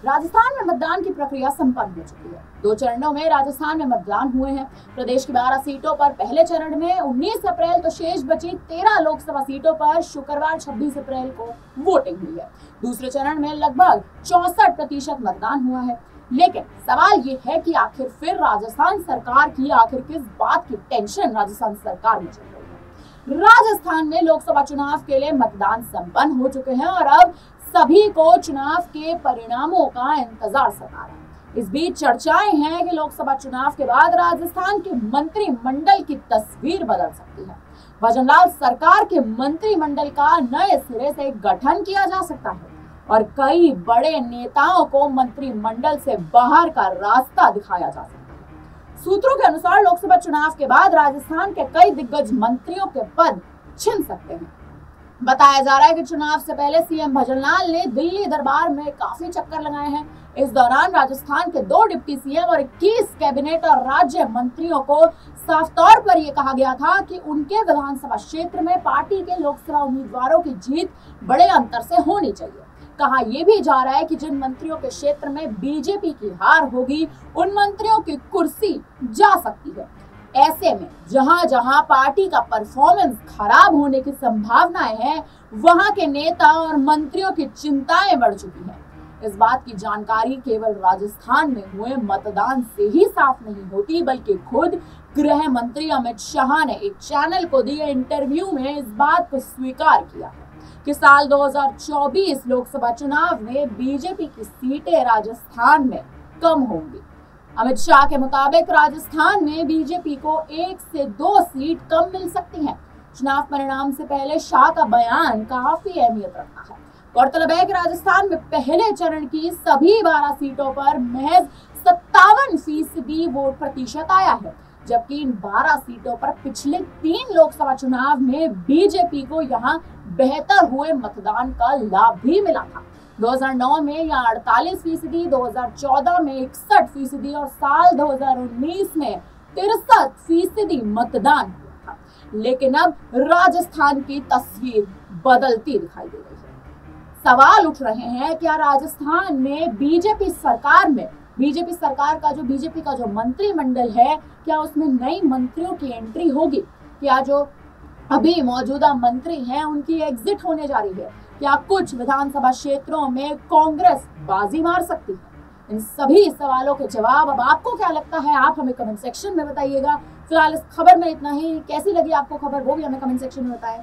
राजस्थान में मतदान की प्रक्रिया संपन्न हो चुकी है। 2 चरणों में राजस्थान में मतदान हुए हैं। प्रदेश की 12 सीटों पर पहले चरण में 19 अप्रैल तो शेष बची 13 लोकसभा सीटों पर शुक्रवार 26 अप्रैल को वोटिंग हुई है। दूसरे चरण में लगभग 64% मतदान हुआ है। लेकिन सवाल ये है कि आखिर फिर राजस्थान सरकार की आखिर किस बात की टेंशन राजस्थान सरकार में चल रही है। राजस्थान में लोकसभा चुनाव के लिए मतदान संपन्न हो चुके हैं और अब सभी को चुनाव के परिणामों का इंतजार सता रहा है। इस बीच चर्चाएं हैं कि लोकसभा चुनाव के बाद राजस्थान के मंत्रिमंडल की तस्वीर बदल सकती है। भजनलाल सरकार के मंत्रिमंडल का नए सिरे से गठन किया जा सकता है और कई बड़े नेताओं को मंत्रिमंडल से बाहर का रास्ता दिखाया जा सकता है। सूत्रों के अनुसार लोकसभा चुनाव के बाद राजस्थान के कई दिग्गज मंत्रियों के पद छिन सकते हैं। बताया जा रहा है कि चुनाव से पहले सीएम भजनलाल ने दिल्ली दरबार में काफी चक्कर लगाए हैं। इस दौरान राजस्थान के 2 डिप्टी सीएम और 21 कैबिनेट और राज्य मंत्रियों को साफ तौर पर यह कहा गया था कि उनके विधानसभा क्षेत्र में पार्टी के लोकसभा उम्मीदवारों की जीत बड़े अंतर से होनी चाहिए। कहा यह भी जा रहा है कि जिन मंत्रियों के क्षेत्र में बीजेपी की हार होगी उन मंत्रियों की कुर्सी जा सकती है। ऐसे में जहां जहां पार्टी का परफॉर्मेंस खराब होने की संभावनाएं हैं, वहां के नेता और मंत्रियों की चिंताएं बढ़ चुकी हैं। इस बात की जानकारी केवल राजस्थान में हुए मतदान से ही साफ नहीं होती, बल्कि खुद गृह मंत्री अमित शाह ने एक चैनल को दिए इंटरव्यू में इस बात को स्वीकार किया है कि साल 2024 लोकसभा चुनाव में बीजेपी की सीटें राजस्थान में कम होंगी। अमित शाह के मुताबिक राजस्थान में बीजेपी को 1 से 2 सीट कम मिल सकती हैं। चुनाव परिणाम से पहले शाह का बयान काफी अहमियत रखता है। गौरतलब है कि राजस्थान में पहले चरण की सभी 12 सीटों पर महज 57% वोट प्रतिशत आया है, जबकि इन 12 सीटों पर पिछले 3 लोकसभा चुनाव में बीजेपी को यहां बेहतर हुए मतदान का लाभ भी मिला था। 2009 में यह 48%, 2014 में 61% और साल 2019 में 63% मतदान हुआ था। लेकिन अब राजस्थान की तस्वीर बदलती दिखाई दे रही है। सवाल उठ रहे हैं, क्या राजस्थान में बीजेपी सरकार का बीजेपी का जो मंत्रिमंडल है, क्या उसमें नई मंत्रियों की एंट्री होगी? क्या जो अभी मौजूदा मंत्री हैं उनकी एग्जिट होने जा रही है? क्या कुछ विधानसभा क्षेत्रों में कांग्रेस बाजी मार सकती है? इन सभी सवालों के जवाब अब आपको क्या लगता है, आप हमें कमेंट सेक्शन में बताइएगा। फिलहाल इस खबर में इतना ही। कैसी लगी आपको खबर, वो भी हमें कमेंट सेक्शन में बताएं।